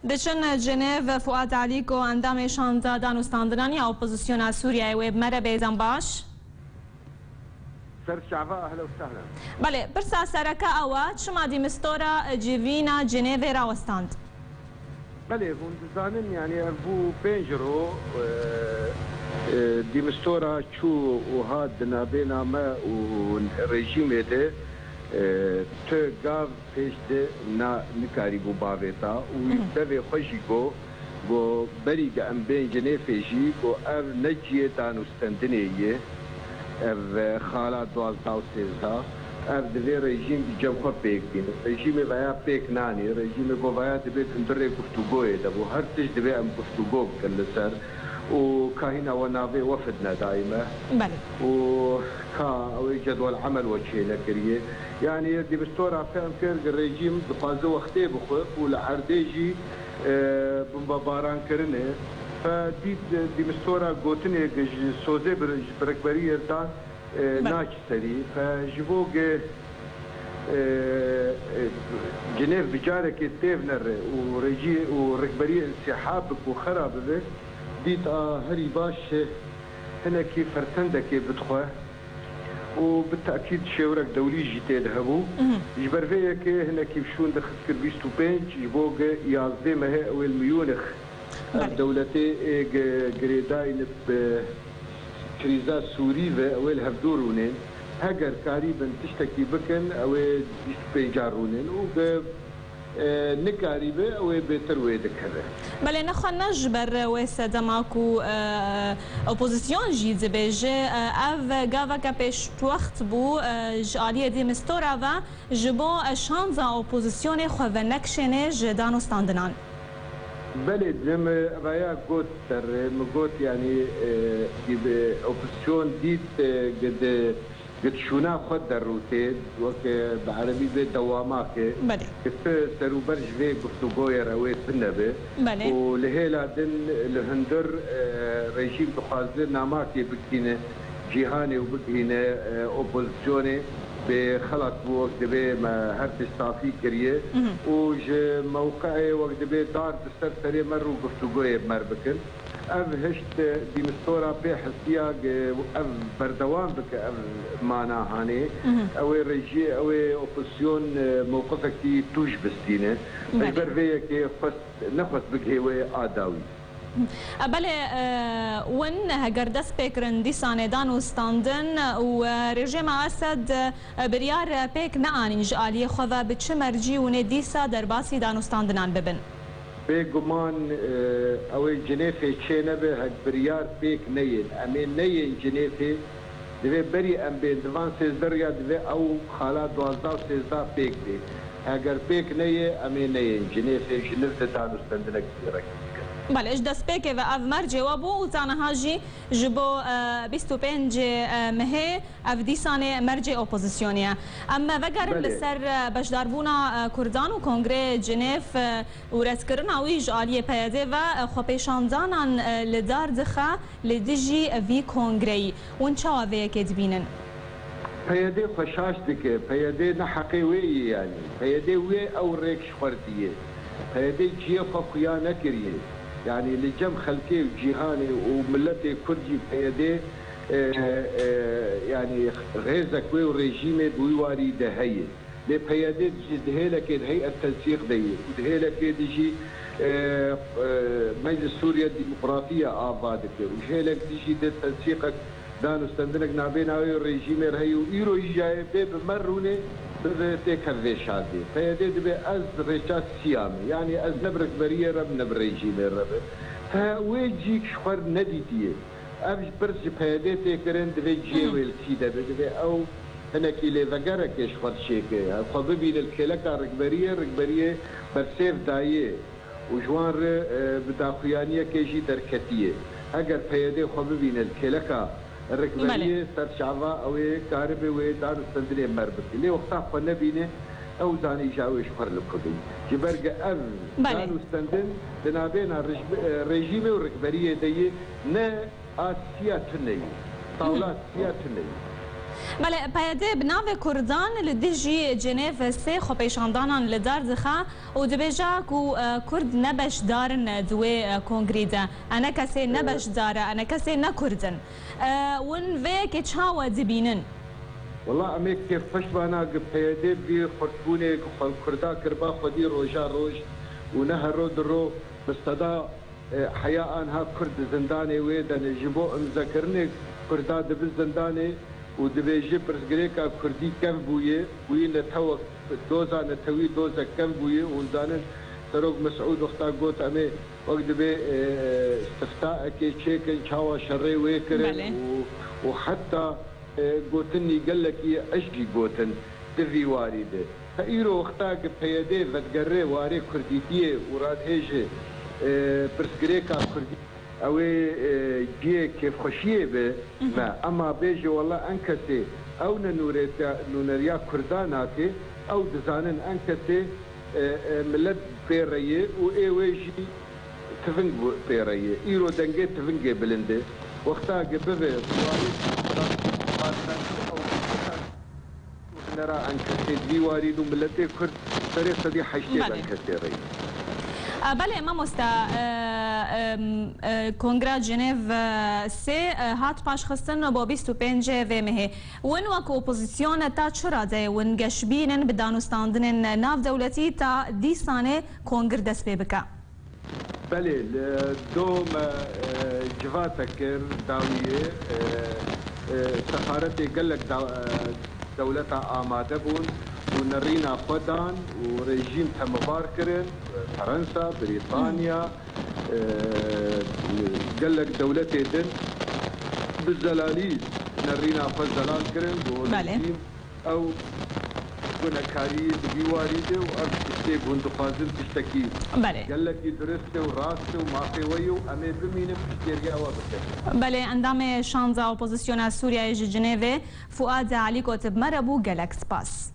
دچن جنیو فؤاد علیکو اندام شانزده دانستاندنانی اپوزیسیون سوریه و مره بیزن باش سر شعبا اهلا وسهلا. بله برسا سرکا اوات شما دی مستورا جیوینا جنیو راوستاند. بله هون زانن يعني ابو بينجرو دي مستورا شو وهاد نابينا ما والرجيم ده تو گاو پیشته نا نکاری بو باویتا و دوی خوشی گو بری گه ام بین جنه فیجی گو او نجیه دانستندنیه او خالا 12 و 13 او دوی رژیم جمعه پیک بین رژیم ویا پیک نانی رژیم گو ویا دوی اندره گفتگوه دبو هر تش دوی ام گفتگو بکن لسر و كاهنا ونافي وفدنا دائما بله و جدول عمل وجهه لكريه يعني دي بستورة فهم كرج الرجيم بقازو وقتي بخوف ولعرديجي بمباران كرنه فدي دي بستورة قوتني سوزي بركبريه تا ناش سري فجبوق جنيف بجارك التيف نر وركبريه انسحاب وخراب به ديت هري باش هنا كيف فرتندك بدخوه وبالتاكيد شاورك دولي جيتي ذهبوا جبر فيك هنا كيف شون دخل كربيستو بنج يبوغ يازدي ما هي اول ميونخ دولتي جريداين كريزا سوري اول هفدورونين هاجر قريبا تشتكي بكن او بيجارونين و نکاری به و بهتر وید کرده. بله نخوان نجبر وسط ماکو اپوزیسیون جیز بیجه او گاوا که پیش وقت بو جالیه دی مستورا و جبو شانزا اپوزیسیون خواه نکشنه جدان و ستاندنان. بله جم رایا گوت در مگوت یعنی اپوزیسیون دید قد قد شونا خد دروتين وك بعربي بيت دواماك بله كيف سروبرج في قفتوغوية رويت بالنبي بله ولهيلا دن الهندر ريجيم بخازر ناماكي بكينة جيهاني وبكينة اوبوزيسيوني بخلط وقت دبي ما هرتش صافي كريه وج موقعي وقت دبي دار بستر سري مرو قفتوغوية بمربكن اف هشت دي مستورا بحسياق اف بردوان بك اف مانا هاني او رجي او اوبوزيون موقفك دي توش بستينه اجبر فيك نخص بك هوي اداوي بله ون هگر دست پیکرن دیسان دان و ستاندن و رژیم اسد بریار پیک نانی جالی خواه به چه مرجی و ندیسا در باسی دان و ستاندنان ببن بگمان اوی جنیفه چه نبه هک بریار پیک نین امین نین جنیفه دوی بری ام بین دوان سیزدر یا دوی او خالا 12 و 13 پیک دی اگر پیک نیه امین نین جنیفه جنیفه دانو ستاندنک رکن بله اش دست پیک و اف مرجی و بو و تانها جی جبو 25 مهه اف دیسان مرجی اپوزیسیونیه اما وگر لسر بشداربونا کردان و کنگره جنیف و رسکرن اویج آلیه پیاده و خوپیشاندانان لدار دخه لدیجی وی کنگره اون چه آوه که دبینن؟ پیاده خوشاش دکه پیاده نحقی وی یعنی پیاده وی او ریکش خوردیه پیاده جیه خویا نکریه يعني لجم خلقي وجيهاني وملتي كردي بيدي يعني غيزك وريجيمي دويواري دهيه لبيدي دهيلك هيئه التنسيق دي ودهيلك يجي مجلس سوريا الديمقراطيه ابادك وجهيلك تجي تنسيقك دانو استندنك نابينا الريجيمي رهي ويرو جاي بمروني بتك الرشادي فيدي دبي از رشاد سيامي يعني از نبرك بريه رب نبريجي رب فويجيك شخر نديتيه ابش برس فيدي تكرن دبي جيويل سيده دبي او هنا كيلي فقرك شخر شيكه خبيبي للكلكه ركبريه برسيف دايه وجوان بداخيانيه كيجي دركتيه اگر فيدي خبيبي للكلكه الركبانية سر شعبا أو كهرباء ودار الصندلية مربك اللي وقتها قلنا بينه أو زاني جاوي شخر لكودي جبرجة أم دار الصندل تنابينا الرجيم والركبانية دي نا آسيا تني طاولات آسيا تني بله پیاده بناو کردان لدیجی جنیو سه خپیشاندانان لدار دخا و دبیجا کو کرد نبش دارن دوی کنگریده انا کسی نبش داره انا کسی نکردن ون وی که چاو دبینن والله امي كيف فشبانا بيدي بخرطبوني كردا كربا خدي روجا روج ونهر رو درو بستدا حياء انها كرد زنداني ويدن جبو مذكرني كردا دب زنداني ودبيجي برسغريكا كردي كم بويه وين نتوق دوزا نتوي دوزا كم بويه وندانن سروق مسعود وقتا قوت امي وقت بي استفتاء كي تشيكن شاوا شري ويكرن وحتى قوتني قال لك اشجي قوتن دفي وارده فايرو وقتا بيدي فتقري واري كرديتيه وراد هيجي برسغريكا كردي اوي جي كيف خشيه به ما اما بيجي والله انكسي او نوريا كرداناتي او دزانن انكسي ملت بيريه وايويجي تفنق بيريه ايرو دنجي تفنقي بلنده وقتا ببي نرى انكسي ديواري ملتي كرد طريقه دي حشتي انكسي ري بله ما مستا کنگره جنیو سه هات پاش خستن با 25 و مه ون وک اپوزیسیون تا چرا ده ون گشبینن بدانستاندن ناف دولتی تا دیسانه کنگر دست بکا بله دوم جواتك داویه سفارتي قال لك دولتها آماده بون ونرينا خدان وريجيم مباركرن فرنسا بريطانيا قال لك دولتي دن بالزلاليز نرينا فزلال كرن وريجيم او كنا كاري بيواريده وارتستي بندقازم تشتكي قال لك درسته وراسته وما في ويو امي بمينه بشتريا وبكر بله اندام شانزا اپوزیسیون سوریه جنیو فؤاد علی کوتب مربو گلکس پاس